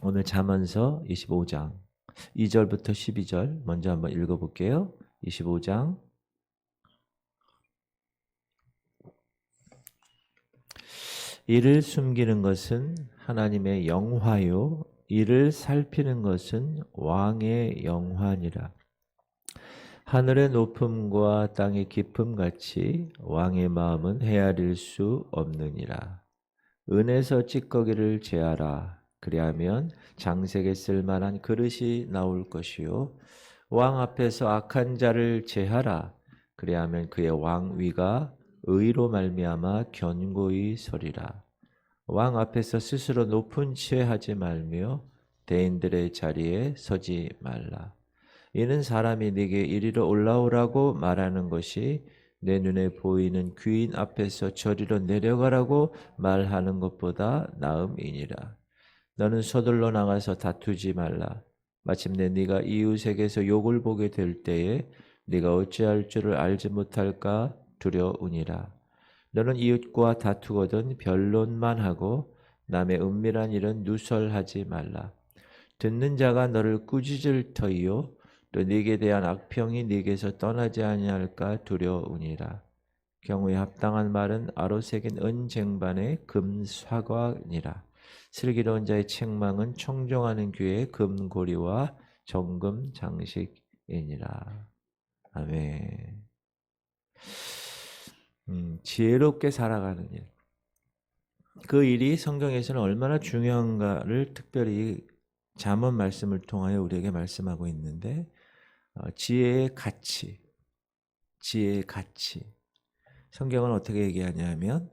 오늘 잠언서 25장 2절부터 12절 먼저 한번 읽어볼게요. 25장 이를 숨기는 것은 하나님의 영화요 이를 살피는 것은 왕의 영화니라. 하늘의 높음과 땅의 깊음 같이 왕의 마음은 헤아릴 수 없느니라. 은에서 찌꺼기를 제하라. 그리하면 장색에 쓸만한 그릇이 나올 것이요 왕 앞에서 악한 자를 제하라. 그리하면 그의 왕위가 의로 말미암아 견고히 서리라. 왕 앞에서 스스로 높은 취하지 말며 대인들의 자리에 서지 말라. 이는 사람이 네게 이리로 올라오라고 말하는 것이 내 눈에 보이는 귀인 앞에서 저리로 내려가라고 말하는 것보다 나음이니라. 너는 서둘러 나가서 다투지 말라. 마침내 네가 이웃에게서 욕을 보게 될 때에 네가 어찌할 줄을 알지 못할까 두려우니라. 너는 이웃과 다투거든 변론만 하고 남의 은밀한 일은 누설하지 말라. 듣는 자가 너를 꾸짖을 터이요 또 네게 대한 악평이 네게서 떠나지 아니할까 두려우니라. 경우에 합당한 말은 아로 새긴 은쟁반의 금사과니라. 슬기로운 자의 책망은 청종하는 귀의 금고리와 정금 장식이니라. 아멘. 지혜롭게 살아가는 일. 그 일이 성경에서는 얼마나 중요한가를 특별히 잠언 말씀을 통하여 우리에게 말씀하고 있는데 지혜의 가치, 지혜의 가치. 성경은 어떻게 얘기하냐면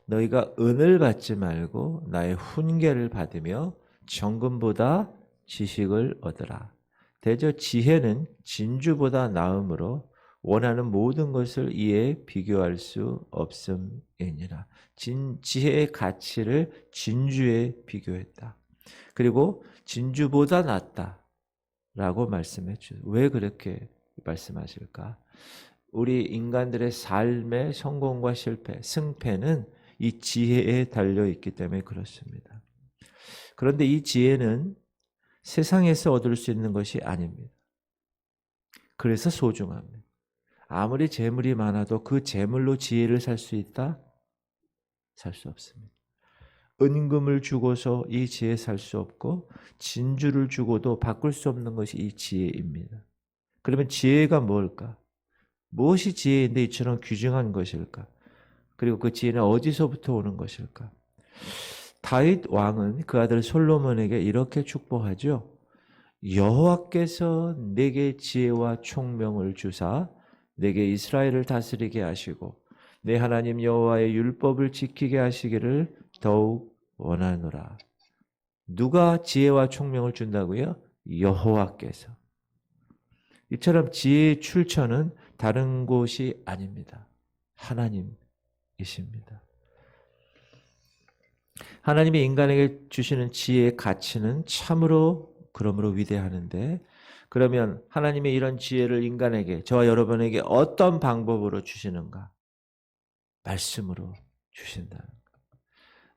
너희가 은을 받지 말고 나의 훈계를 받으며 정금보다 지식을 얻으라. 대저 지혜는 진주보다 나음으로 원하는 모든 것을 이에 비교할 수 없음이니라. 지혜의 가치를 진주에 비교했다. 그리고 진주보다 낫다라고 말씀해 주세요. 왜 그렇게 말씀하실까? 우리 인간들의 삶의 성공과 실패, 승패는 이 지혜에 달려 있기 때문에 그렇습니다. 그런데 이 지혜는 세상에서 얻을 수 있는 것이 아닙니다. 그래서 소중합니다. 아무리 재물이 많아도 그 재물로 지혜를 살 수 있다? 살 수 없습니다. 은금을 주고서 이 지혜 살 수 없고 진주를 주고도 바꿀 수 없는 것이 이 지혜입니다. 그러면 지혜가 뭘까? 무엇이 지혜인데 이처럼 귀중한 것일까? 그리고 그 지혜는 어디서부터 오는 것일까? 다윗 왕은 그 아들 솔로몬에게 이렇게 축복하죠. 여호와께서 내게 지혜와 총명을 주사 내게 이스라엘을 다스리게 하시고 내 하나님 여호와의 율법을 지키게 하시기를 더욱 원하노라. 누가 지혜와 총명을 준다고요? 여호와께서. 이처럼 지혜의 출처는 다른 곳이 아닙니다. 하나님이십니다. 하나님이 인간에게 주시는 지혜의 가치는 참으로 그러므로 위대하는데 그러면 하나님의 이런 지혜를 인간에게 저와 여러분에게 어떤 방법으로 주시는가? 말씀으로 주신다는 것.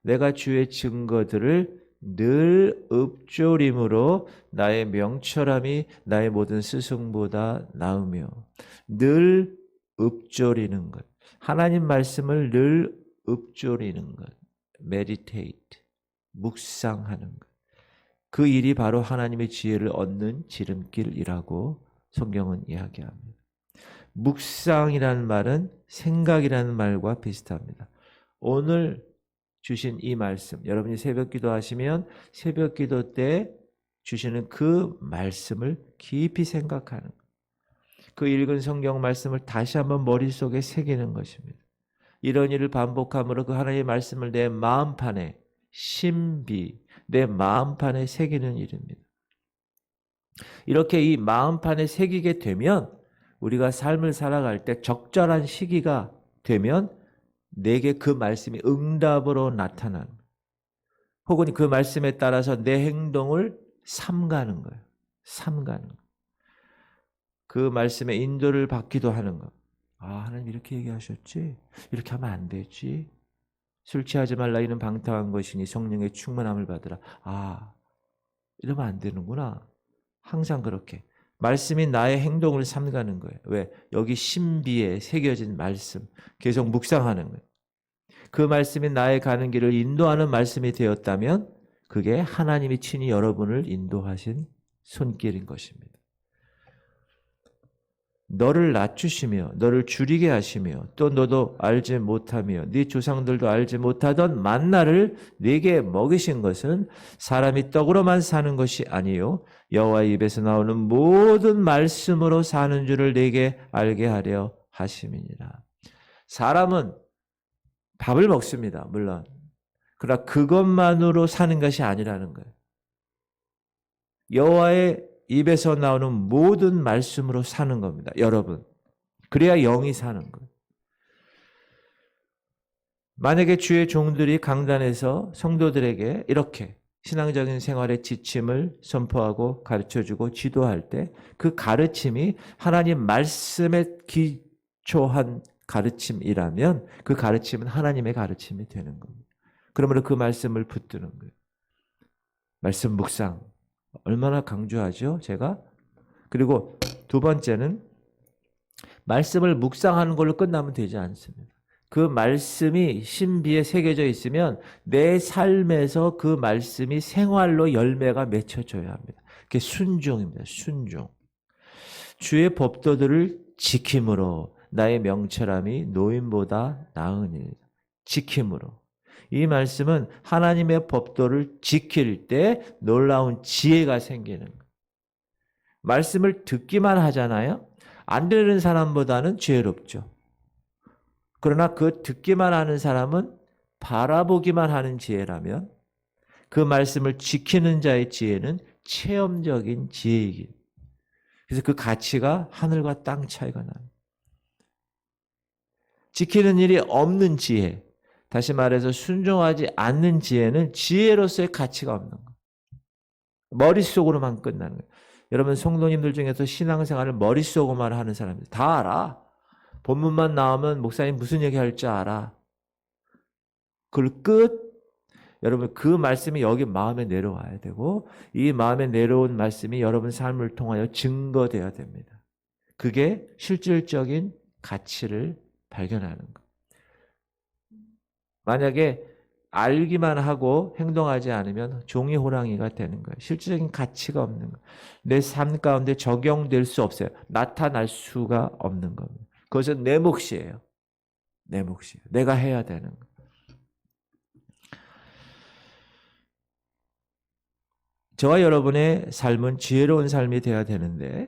내가 주의 증거들을 늘 읊조림으로 나의 명철함이 나의 모든 스승보다 나으며 늘 읊조리는 것. 하나님 말씀을 늘 읊조리는 것. meditate, 묵상하는 것. 그 일이 바로 하나님의 지혜를 얻는 지름길이라고 성경은 이야기합니다. 묵상이라는 말은 생각이라는 말과 비슷합니다. 오늘 주신 이 말씀, 여러분이 새벽 기도하시면 새벽 기도 때 주시는 그 말씀을 깊이 생각하는 것. 그 읽은 성경 말씀을 다시 한번 머릿속에 새기는 것입니다. 이런 일을 반복함으로 그 하나님의 말씀을 내 마음판에 신비, 내 마음판에 새기는 일입니다. 이렇게 이 마음판에 새기게 되면 우리가 삶을 살아갈 때 적절한 시기가 되면 내게 그 말씀이 응답으로 나타나는 거예요. 혹은 그 말씀에 따라서 내 행동을 삼가는 거예요. 삼가는 거예요. 그 말씀에 인도를 받기도 하는 거. 아, 하나님 이렇게 얘기하셨지? 이렇게 하면 안 되지? 술 취하지 말라 이는 방탕한 것이니 성령의 충만함을 받으라. 아, 이러면 안 되는구나. 항상 그렇게. 말씀이 나의 행동을 삼가는 거예요. 왜? 여기 신비에 새겨진 말씀. 계속 묵상하는 거예요. 그 말씀이 나의 가는 길을 인도하는 말씀이 되었다면 그게 하나님이 친히 여러분을 인도하신 손길인 것입니다. 너를 낮추시며 너를 줄이게 하시며 또 너도 알지 못하며 네 조상들도 알지 못하던 만나를 네게 먹이신 것은 사람이 떡으로만 사는 것이 아니요 여호와의 입에서 나오는 모든 말씀으로 사는 줄을 네게 알게 하려 하심이니라. 사람은 밥을 먹습니다. 물론. 그러나 그것만으로 사는 것이 아니라는 거예요. 여호와의 입에서 나오는 모든 말씀으로 사는 겁니다. 여러분. 그래야 영이 사는 거예요. 만약에 주의 종들이 강단에서 성도들에게 이렇게 신앙적인 생활의 지침을 선포하고 가르쳐주고 지도할 때 그 가르침이 하나님 말씀에 기초한 가르침이라면 그 가르침은 하나님의 가르침이 되는 겁니다. 그러므로 그 말씀을 붙드는 거예요. 말씀 묵상. 얼마나 강조하죠, 제가? 그리고 두 번째는 말씀을 묵상하는 걸로 끝나면 되지 않습니다. 그 말씀이 신비에 새겨져 있으면 내 삶에서 그 말씀이 생활로 열매가 맺혀져야 합니다. 그게 순종입니다. 순종. 주의 법도들을 지킴으로 나의 명철함이 노인보다 나으니. 지킴으로. 이 말씀은 하나님의 법도를 지킬 때 놀라운 지혜가 생기는 거예요. 말씀을 듣기만 하잖아요. 안 들은 사람보다는 지혜롭죠. 그러나 그 듣기만 하는 사람은 바라보기만 하는 지혜라면 그 말씀을 지키는 자의 지혜는 체험적인 지혜이기. 그래서 그 가치가 하늘과 땅 차이가 나요. 지키는 일이 없는 지혜, 다시 말해서 순종하지 않는 지혜는 지혜로서의 가치가 없는 거예요. 머릿속으로만 끝나는 거예요. 여러분 성도님들 중에서 신앙생활을 머릿속으로만 하는 사람들 다 알아. 본문만 나오면 목사님 무슨 얘기 할지 알아. 그걸 끝. 여러분 그 말씀이 여기 마음에 내려와야 되고 이 마음에 내려온 말씀이 여러분 삶을 통하여 증거되어야 됩니다. 그게 실질적인 가치를 발견하는 것. 만약에 알기만 하고 행동하지 않으면 종이 호랑이가 되는 거예요. 실질적인 가치가 없는 거예요. 내 삶 가운데 적용될 수 없어요. 나타날 수가 없는 겁니다. 그것은 내 몫이에요. 내 몫이에요. 내가 해야 되는 거예요. 저와 여러분의 삶은 지혜로운 삶이 되어야 되는데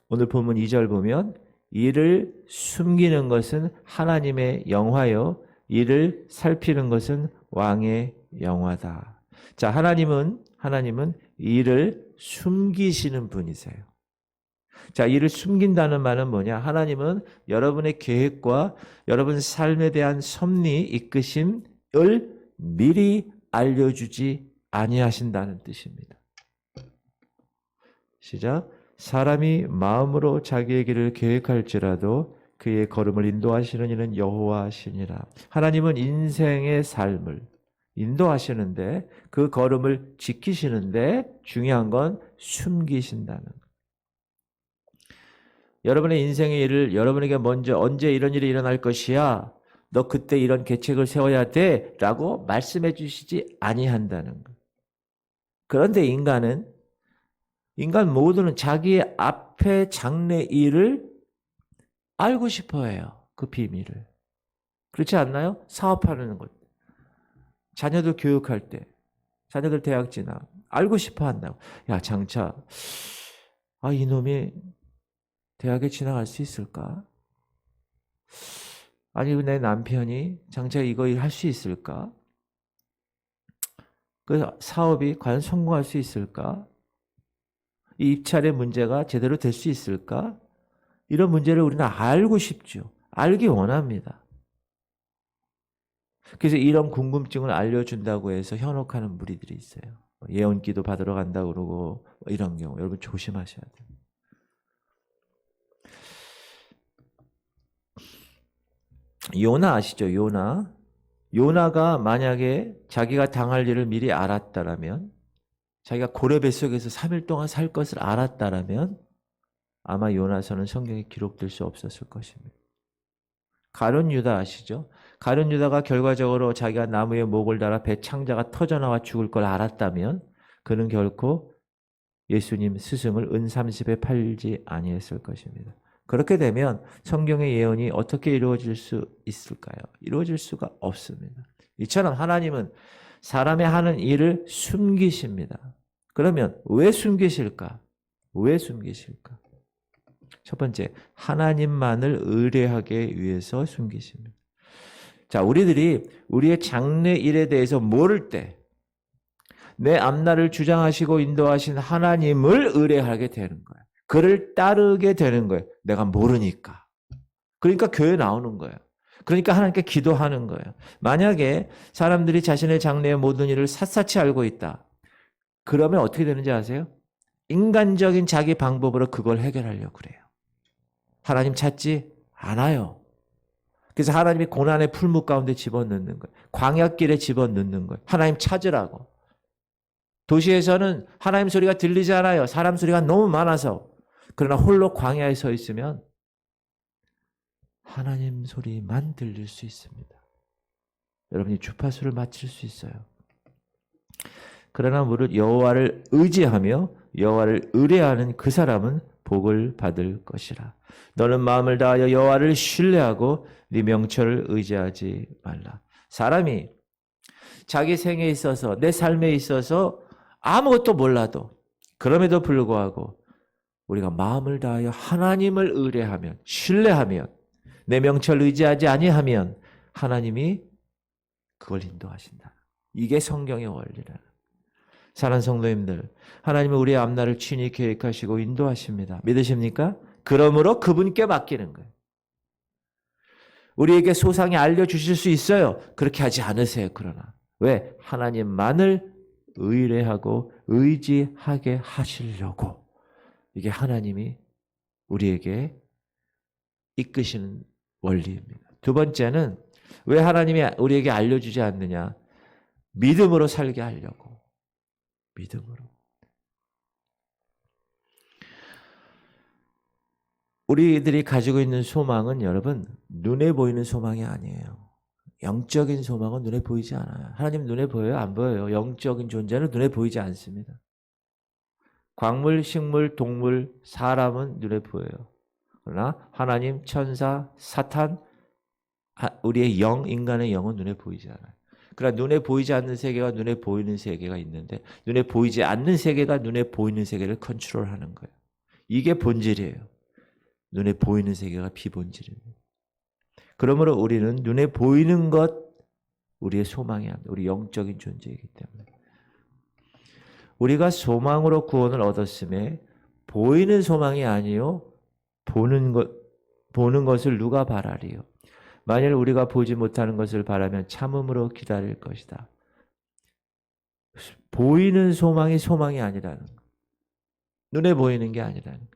오늘 본문 2절 보면 이를 숨기는 것은 하나님의 영화요 이를 살피는 것은 왕의 영화다. 자, 하나님은 이를 숨기시는 분이세요. 자, 이를 숨긴다는 말은 뭐냐? 하나님은 여러분의 계획과 여러분 삶에 대한 섭리, 이끄심을 미리 알려주지 아니하신다는 뜻입니다. 시작. 사람이 마음으로 자기의 길을 계획할지라도 그의 걸음을 인도하시는 이는 여호와시니라. 하나님은 인생의 삶을 인도하시는데 그 걸음을 지키시는데 중요한 건 숨기신다는 거예요. 여러분의 인생의 일을 여러분에게 먼저 언제 이런 일이 일어날 것이야. 너 그때 이런 계책을 세워야 돼 라고 말씀해 주시지 아니한다는 거예요. 그런데 인간 모두는 자기의 앞에 장래 일을 알고 싶어 해요. 그 비밀을. 그렇지 않나요? 사업하는 것. 자녀들 교육할 때. 자녀들 대학 진학. 알고 싶어 한다고. 야, 장차. 이놈이 대학에 진학할 수 있을까? 아니, 내 남편이 장차 이거 일 할 수 있을까? 그 사업이 과연 성공할 수 있을까? 이 입찰의 문제가 제대로 될 수 있을까? 이런 문제를 우리는 알고 싶죠. 알기 원합니다. 그래서 이런 궁금증을 알려준다고 해서 현혹하는 무리들이 있어요. 예언기도 받으러 간다고 그러고 이런 경우 여러분 조심하셔야 돼요. 요나 아시죠? 요나가 만약에 자기가 당할 일을 미리 알았다라면 자기가 고래 뱃속에서 3일 동안 살 것을 알았다라면 아마 요나서는 성경에 기록될 수 없었을 것입니다. 가룟 유다 아시죠? 가룟 유다가 결과적으로 자기가 나무에 목을 달아 배 창자가 터져나와 죽을 걸 알았다면 그는 결코 예수님 스승을 은 30에 팔지 아니했을 것입니다. 그렇게 되면 성경의 예언이 어떻게 이루어질 수 있을까요? 이루어질 수가 없습니다. 이처럼 하나님은 사람의 하는 일을 숨기십니다. 그러면 왜 숨기실까? 왜 숨기실까? 첫 번째, 하나님만을 의뢰하기 위해서 숨기십니다. 자, 우리들이 우리의 장래 일에 대해서 모를 때 내 앞날을 주장하시고 인도하신 하나님을 의뢰하게 되는 거예요. 그를 따르게 되는 거예요. 내가 모르니까. 그러니까 교회 나오는 거예요. 그러니까 하나님께 기도하는 거예요. 만약에 사람들이 자신의 장래의 모든 일을 샅샅이 알고 있다. 그러면 어떻게 되는지 아세요? 인간적인 자기 방법으로 그걸 해결하려고 그래요. 하나님 찾지 않아요. 그래서 하나님이 고난의 풀무 가운데 집어넣는 거예요. 광야길에 집어넣는 거예요. 하나님 찾으라고. 도시에서는 하나님 소리가 들리지 않아요. 사람 소리가 너무 많아서. 그러나 홀로 광야에 서 있으면 하나님 소리만 들릴 수 있습니다. 여러분이 주파수를 맞출 수 있어요. 그러나 무릇 여호와를 의지하며 여호와를 의뢰하는 그 사람은 복을 받을 것이라. 너는 마음을 다하여 여호와를 신뢰하고 네 명철을 의지하지 말라. 사람이 자기 생에 있어서 내 삶에 있어서 아무것도 몰라도 그럼에도 불구하고 우리가 마음을 다하여 하나님을 의뢰하면 신뢰하면 내 명철 의지하지 아니하면 하나님이 그걸 인도하신다. 이게 성경의 원리라. 사랑하는 성도님들, 하나님은 우리의 앞날을 친히 계획하시고 인도하십니다. 믿으십니까? 그러므로 그분께 맡기는 거예요. 우리에게 소상히 알려주실 수 있어요. 그렇게 하지 않으세요. 그러나 왜? 하나님만을 의뢰하고 의지하게 하시려고. 이게 하나님이 우리에게 이끄시는 원리입니다. 두 번째는 왜 하나님이 우리에게 알려주지 않느냐? 믿음으로 살게 하려고. 믿음으로. 우리들이 가지고 있는 소망은 여러분 눈에 보이는 소망이 아니에요. 영적인 소망은 눈에 보이지 않아요. 하나님 눈에 보여요? 안 보여요. 영적인 존재는 눈에 보이지 않습니다. 광물, 식물, 동물, 사람은 눈에 보여요. 그러나 하나님, 천사, 사탄, 우리의 영, 인간의 영은 눈에 보이지 않아요. 그러나 눈에 보이지 않는 세계가 눈에 보이는 세계가 있는데 눈에 보이지 않는 세계가 눈에 보이는 세계를 컨트롤하는 거예요. 이게 본질이에요. 눈에 보이는 세계가 비본질입니다. 그러므로 우리는 눈에 보이는 것, 우리의 소망이 아닙니다. 우리 영적인 존재이기 때문에. 우리가 소망으로 구원을 얻었음에 보이는 소망이 아니요 보는 것을 누가 바라리요. 만일 우리가 보지 못하는 것을 바라면 참음으로 기다릴 것이다. 보이는 소망이 소망이 아니라는 것. 눈에 보이는 게 아니라는 것.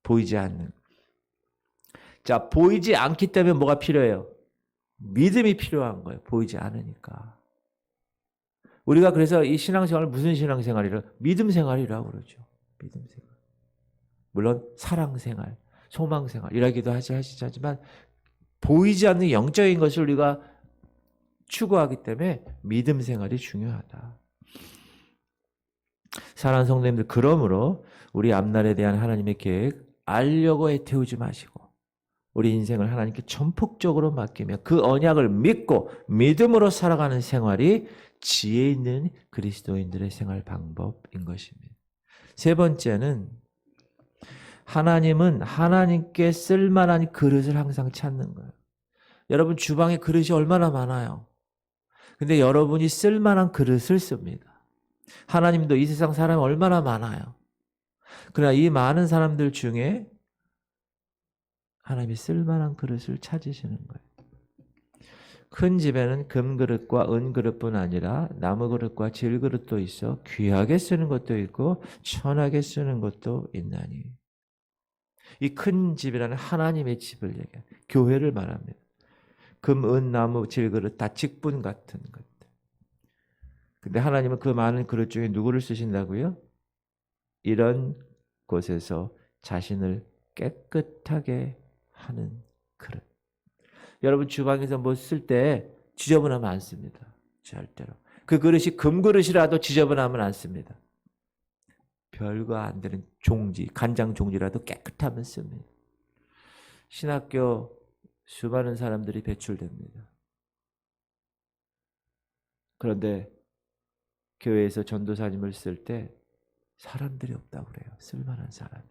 보이지 않는 것. 자, 보이지 않기 때문에 뭐가 필요해요? 믿음이 필요한 거예요. 보이지 않으니까. 우리가 그래서 이 신앙생활을 무슨 신앙생활이라? 믿음 생활이라고 그러죠. 믿음 생활. 물론 사랑생활, 소망생활이라기도 하지만 보이지 않는 영적인 것을 우리가 추구하기 때문에 믿음 생활이 중요하다. 사랑하는 성도님들, 그러므로 우리 앞날에 대한 하나님의 계획 알려고 애태우지 마시고 우리 인생을 하나님께 전폭적으로 맡기며 그 언약을 믿고 믿음으로 살아가는 생활이 지혜 있는 그리스도인들의 생활 방법인 것입니다. 세 번째는 하나님은 하나님께 쓸만한 그릇을 항상 찾는 거예요. 여러분 주방에 그릇이 얼마나 많아요. 근데 여러분이 쓸만한 그릇을 씁니다. 하나님도 이 세상 사람이 얼마나 많아요. 그러나 이 많은 사람들 중에 하나님이 쓸만한 그릇을 찾으시는 거예요. 큰 집에는 금그릇과 은그릇뿐 아니라 나무그릇과 질그릇도 있어 귀하게 쓰는 것도 있고 천하게 쓰는 것도 있나니. 이 큰 집이라는 하나님의 집을 얘기해요. 교회를 말합니다. 금, 은, 나무, 질그릇 다 직분 같은 것들. 근데 하나님은 그 많은 그릇 중에 누구를 쓰신다고요? 이런 곳에서 자신을 깨끗하게 하는 그릇. 여러분 주방에서 뭐 쓸 때 지저분하면 안 씁니다. 절대로. 그 그릇이 금그릇이라도 지저분하면 안 씁니다. 별거 안 되는 종지, 간장 종지라도 깨끗하면 씁니다. 신학교 수많은 사람들이 배출됩니다. 그런데 교회에서 전도사님을 쓸 때 사람들이 없다고 그래요. 쓸만한 사람이.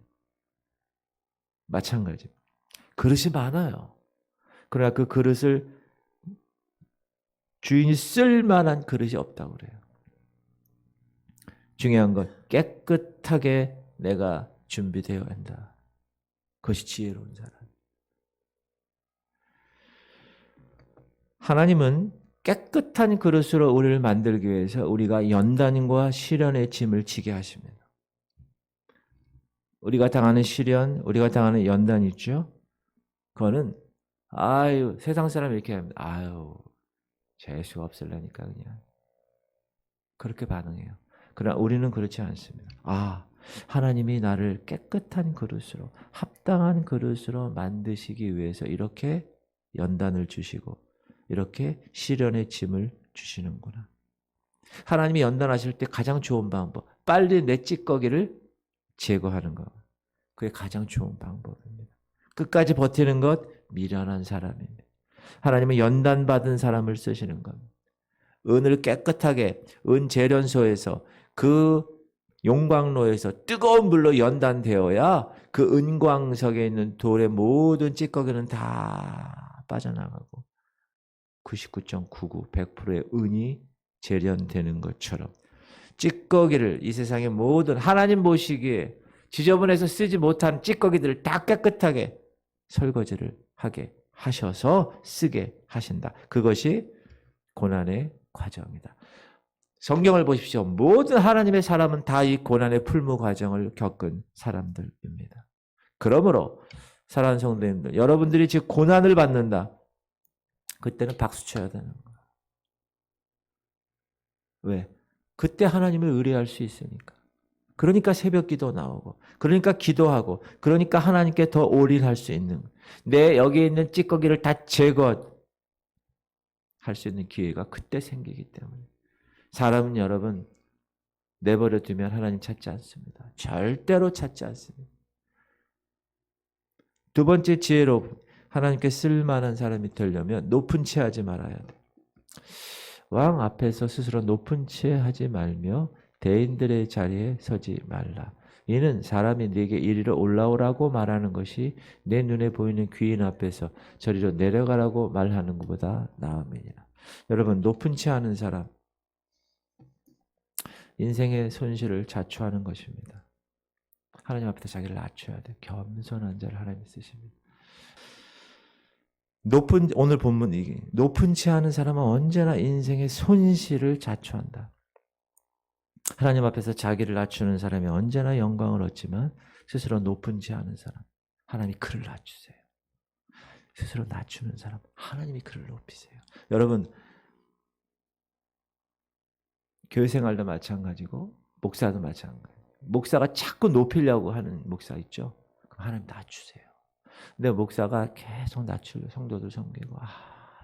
마찬가지. 그릇이 많아요. 그러나 그 그릇을 주인이 쓸만한 그릇이 없다고 그래요. 중요한 건 깨끗하게 내가 준비되어야 한다. 그것이 지혜로운 사람. 하나님은 깨끗한 그릇으로 우리를 만들기 위해서 우리가 연단과 시련의 짐을 지게 하십니다. 우리가 당하는 시련, 우리가 당하는 연단 있죠? 그거는 세상 사람이 이렇게 합니다. 재수 없을라니까 그냥. 그렇게 반응해요. 그러나 우리는 그렇지 않습니다. 하나님이 나를 깨끗한 그릇으로, 합당한 그릇으로 만드시기 위해서 이렇게 연단을 주시고 이렇게 시련의 짐을 주시는구나. 하나님이 연단하실 때 가장 좋은 방법, 빨리 내 찌꺼기를 제거하는 것. 그게 가장 좋은 방법입니다. 끝까지 버티는 것, 미련한 사람입니다. 하나님은 연단받은 사람을 쓰시는 겁니다. 은을 깨끗하게 은재련소에서 그 용광로에서 뜨거운 불로 연단되어야 그 은광석에 있는 돌의 모든 찌꺼기는 다 빠져나가고 99.99, 100%의 은이 재련되는 것처럼 찌꺼기를 이 세상의 모든 하나님 보시기에 지저분해서 쓰지 못한 찌꺼기들을 다 깨끗하게 설거지를 하게 하셔서 쓰게 하신다. 그것이 고난의 과정이다. 성경을 보십시오. 모든 하나님의 사람은 다 이 고난의 풀무 과정을 겪은 사람들입니다. 그러므로 사랑하는 성도님들, 여러분들이 지금 고난을 받는다. 그때는 박수 쳐야 되는 거예요. 왜? 그때 하나님을 의뢰할 수 있으니까. 그러니까 새벽 기도 나오고, 그러니까 기도하고, 그러니까 하나님께 더 올인할 수 있는, 내 여기에 있는 찌꺼기를 다 제거할 수 있는 기회가 그때 생기기 때문에. 사람은 여러분, 내버려 두면 하나님 찾지 않습니다. 절대로 찾지 않습니다. 두 번째 지혜로 하나님께 쓸만한 사람이 되려면 높은 채 하지 말아야 돼. 왕 앞에서 스스로 높은 채 하지 말며 대인들의 자리에 서지 말라. 이는 사람이 네게 이리로 올라오라고 말하는 것이 내 눈에 보이는 귀인 앞에서 저리로 내려가라고 말하는 것보다 나음이니라. 여러분, 높은 채 하는 사람, 인생의 손실을 자초하는 것입니다. 하나님 앞에서 자기를 낮춰야 돼. 겸손한 자를 하나님이 쓰십니다. 오늘 본문 이게 높은 채 하는 사람은 언제나 인생의 손실을 자초한다. 하나님 앞에서 자기를 낮추는 사람이 언제나 영광을 얻지만 스스로 높은 채 하는 사람, 하나님이 그를 낮추세요. 스스로 낮추는 사람, 하나님이 그를 높이세요. 여러분, 교회 생활도 마찬가지고 목사도 마찬가지고 목사가 자꾸 높이려고 하는 목사 있죠? 그럼 하나님 낮추세요. 근데 목사가 계속 낮추려 성도들 섬기고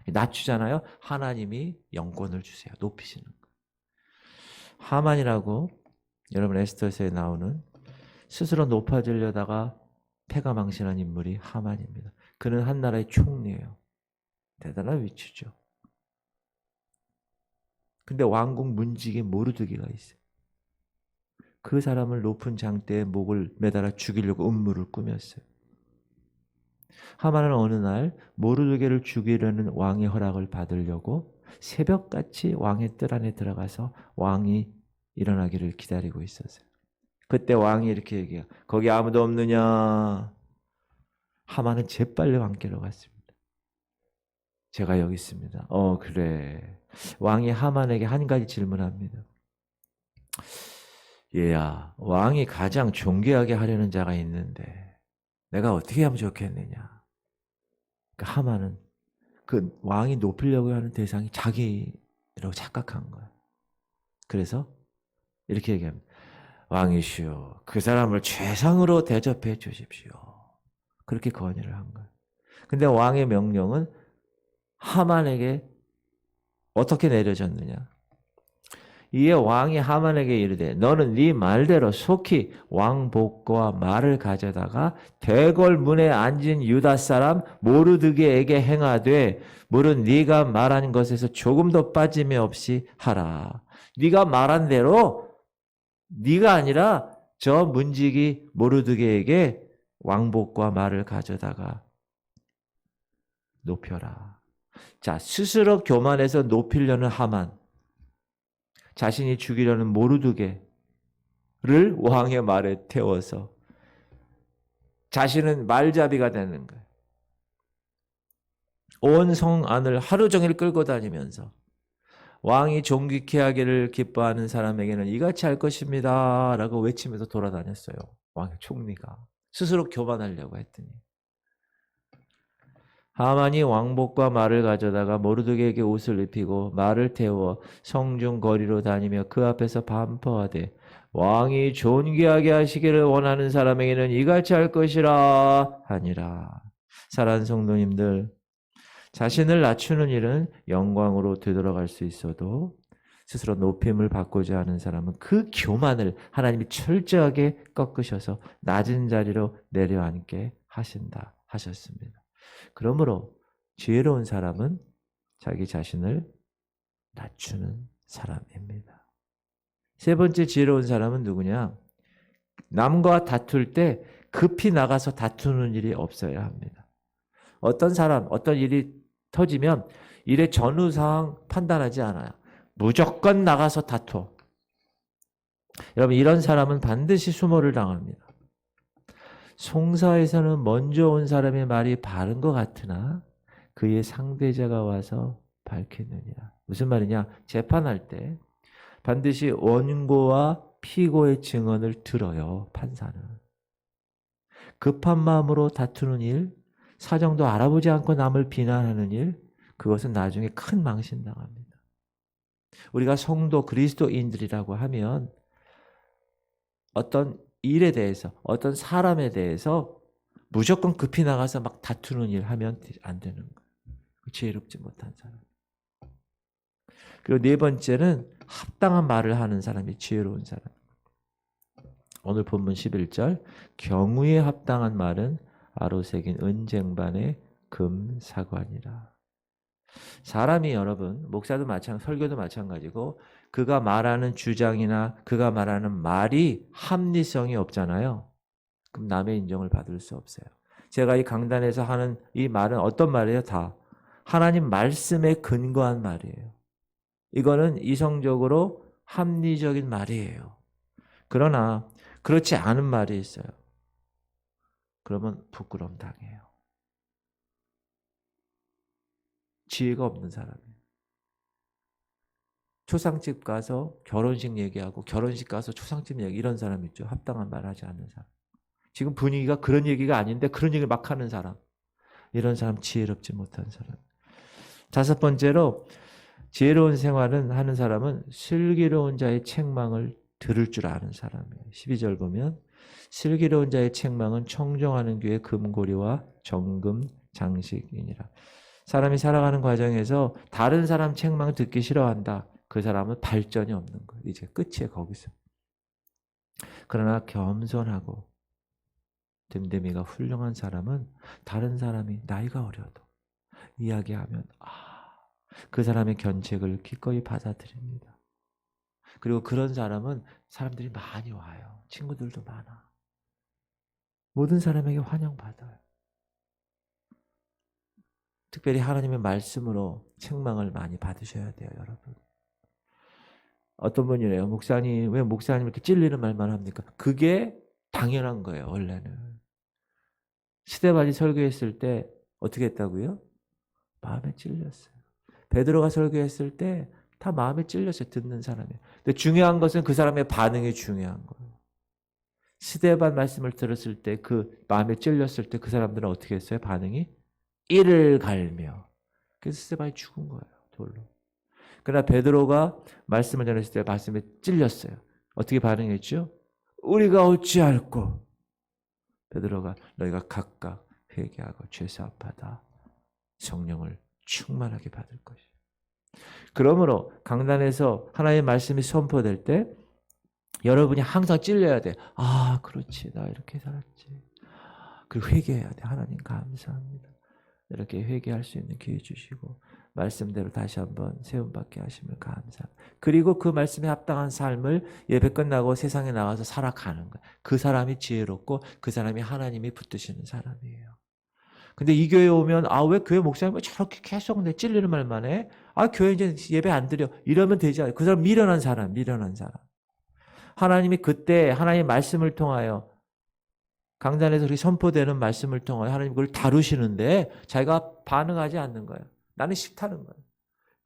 낮추잖아요. 하나님이 영권을 주세요. 높이시는 거. 하만이라고 여러분 에스더서에 나오는 스스로 높아지려다가 패가 망신한 인물이 하만입니다. 그는 한 나라의 총리예요. 대단한 위치죠. 근데 왕궁 문직에 모르드게가 있어요. 그 사람을 높은 장대에 목을 매달아 죽이려고 음모를 꾸몄어요. 하만은 어느 날 모르드게를 죽이려는 왕의 허락을 받으려고 새벽같이 왕의 뜰 안에 들어가서 왕이 일어나기를 기다리고 있었어요. 그때 왕이 이렇게 얘기해요. 거기 아무도 없느냐? 하만은 재빨리 왕께로 갔습니다. 제가 여기 있습니다. 그래. 왕이 하만에게 한 가지 질문합니다. 얘야, 왕이 가장 존귀하게 하려는 자가 있는데 내가 어떻게 하면 좋겠느냐? 그러니까 하만은 그 왕이 높이려고 하는 대상이 자기라고 착각한 거야. 그래서 이렇게 얘기합니다. 왕이시여, 그 사람을 최상으로 대접해 주십시오. 그렇게 건의를 한 거예요. 근데 왕의 명령은 하만에게 어떻게 내려졌느냐? 이에 왕이 하만에게 이르되 너는 네 말대로 속히 왕복과 말을 가져다가 대궐 문에 앉은 유다 사람 모르드게에게 행하되 물은 네가 말한 것에서 조금도 빠짐이 없이 하라. 네가 말한 대로 네가 아니라 저 문지기 모르드게에게 왕복과 말을 가져다가 높여라. 자, 스스로 교만해서 높이려는 하만, 자신이 죽이려는 모르드게를 왕의 말에 태워서 자신은 말잡이가 되는 거예요. 온 성 안을 하루 종일 끌고 다니면서 왕이 존귀케 하기를 기뻐하는 사람에게는 이같이 할 것입니다 라고 외치면서 돌아다녔어요. 왕의 총리가 스스로 교만하려고 했더니 하만이 왕복과 말을 가져다가 모르드게에게 옷을 입히고 말을 태워 성중 거리로 다니며 그 앞에서 반포하되 왕이 존귀하게 하시기를 원하는 사람에게는 이같이 할 것이라 하니라. 사랑하는 성도님들, 자신을 낮추는 일은 영광으로 되돌아갈 수 있어도 스스로 높임을 받고자 하는 사람은 그 교만을 하나님이 철저하게 꺾으셔서 낮은 자리로 내려앉게 하신다 하셨습니다. 그러므로 지혜로운 사람은 자기 자신을 낮추는 사람입니다. 세 번째 지혜로운 사람은 누구냐? 남과 다툴 때 급히 나가서 다투는 일이 없어야 합니다. 어떤 사람, 어떤 일이 터지면 일의 전후사항 판단하지 않아요. 무조건 나가서 다투어. 여러분, 이런 사람은 반드시 수모를 당합니다. 송사에서는 먼저 온 사람의 말이 바른 것 같으나 그의 상대자가 와서 밝히느니라. 무슨 말이냐? 재판할 때 반드시 원고와 피고의 증언을 들어요. 판사는. 급한 마음으로 다투는 일, 사정도 알아보지 않고 남을 비난하는 일, 그것은 나중에 큰 망신당합니다. 우리가 성도 그리스도인들이라고 하면 어떤 일에 대해서, 어떤 사람에 대해서 무조건 급히 나가서 막 다투는 일 하면 안 되는 거예요. 지혜롭지 못한 사람. 그리고 네 번째는 합당한 말을 하는 사람이 지혜로운 사람. 오늘 본문 11절, 경우에 합당한 말은 아로 새긴 은쟁반의 금사관이라. 사람이 여러분, 목사도 마찬가지고 설교도 마찬가지고 그가 말하는 주장이나 그가 말하는 말이 합리성이 없잖아요. 그럼 남의 인정을 받을 수 없어요. 제가 이 강단에서 하는 이 말은 어떤 말이에요? 다 하나님 말씀에 근거한 말이에요. 이거는 이성적으로 합리적인 말이에요. 그러나 그렇지 않은 말이 있어요. 그러면 부끄러움 당해요. 지혜가 없는 사람이에요. 초상집 가서 결혼식 얘기하고 결혼식 가서 초상집 얘기, 이런 사람 있죠. 합당한 말 하지 않는 사람. 지금 분위기가 그런 얘기가 아닌데 그런 얘기를 막 하는 사람. 이런 사람 지혜롭지 못한 사람. 다섯 번째로 지혜로운 생활은 하는 사람은 슬기로운 자의 책망을 들을 줄 아는 사람이에요. 12절 보면 슬기로운 자의 책망은 청정하는 귀의 금고리와 정금 장식이니라. 사람이 살아가는 과정에서 다른 사람 책망 듣기 싫어한다. 그 사람은 발전이 없는 거예요. 이제 끝이에요. 거기서. 그러나 겸손하고 됨됨이가 훌륭한 사람은 다른 사람이 나이가 어려도 이야기하면 그 사람의 견책을 기꺼이 받아들입니다. 그리고 그런 사람은 사람들이 많이 와요. 친구들도 많아. 모든 사람에게 환영받아요. 특별히 하나님의 말씀으로 책망을 많이 받으셔야 돼요, 여러분. 어떤 분이래요. 목사님, 왜 목사님 이렇게 찔리는 말만 합니까? 그게 당연한 거예요, 원래는. 스데반이 설교했을 때 어떻게 했다고요? 마음에 찔렸어요. 베드로가 설교했을 때 다 마음에 찔렸어요, 듣는 사람이. 근데 중요한 것은 그 사람의 반응이 중요한 거예요. 스데반 말씀을 들었을 때 그 마음에 찔렸을 때 그 사람들은 어떻게 했어요? 반응이? 이를 갈며. 그래서 스데반이 죽은 거예요, 돌로. 그러나 베드로가 말씀을 전했을 때 말씀에 찔렸어요. 어떻게 반응했죠? 우리가 어찌할꼬? 베드로가 너희가 각각 회개하고 죄사함받아 성령을 충만하게 받을 것이다. 그러므로 강단에서 하나님의 말씀이 선포될 때 여러분이 항상 찔려야 돼. 아, 그렇지. 나 이렇게 살았지. 그리고 회개해야 돼. 하나님 감사합니다. 이렇게 회개할 수 있는 기회 주시고 말씀대로 다시 한번 세움받게 하시면 감사합니다. 그리고 그 말씀에 합당한 삶을 예배 끝나고 세상에 나가서 살아가는 거예요. 그 사람이 지혜롭고 그 사람이 하나님이 붙드시는 사람이에요. 근데 이 교회에 오면 왜 교회 목사님 저렇게 계속 내 찔리는 말만 해? 교회 이제 예배 안 드려. 이러면 되지 않아요. 그 사람 미련한 사람. 하나님이 그때 하나님의 말씀을 통하여 강단에서 우리 선포되는 말씀을 통하여 하나님 그걸 다루시는데 자기가 반응하지 않는 거예요. 나는 싫다는 거예요.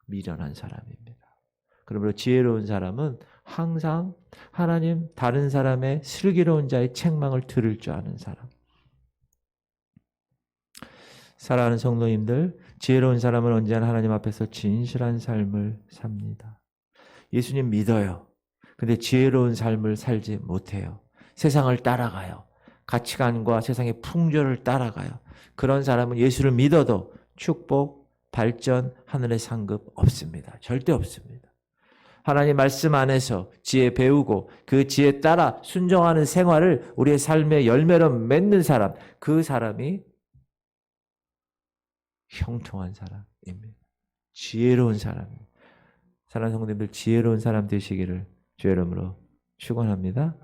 미련한 사람입니다. 그러므로 지혜로운 사람은 항상 하나님 다른 사람의 슬기로운 자의 책망을 들을 줄 아는 사람. 사랑하는 성도님들, 지혜로운 사람은 언제나 하나님 앞에서 진실한 삶을 삽니다. 예수님 믿어요. 근데 지혜로운 삶을 살지 못해요. 세상을 따라가요. 가치관과 세상의 풍조를 따라가요. 그런 사람은 예수를 믿어도 축복, 발전, 하늘의 상급 없습니다. 절대 없습니다. 하나님 말씀 안에서 지혜 배우고 그 지혜 따라 순종하는 생활을 우리의 삶의 열매로 맺는 사람, 그 사람이 형통한 사람입니다. 지혜로운 사람입니다. 사랑하는 성도님들, 지혜로운 사람 되시기를 주의 이름으로 축원합니다.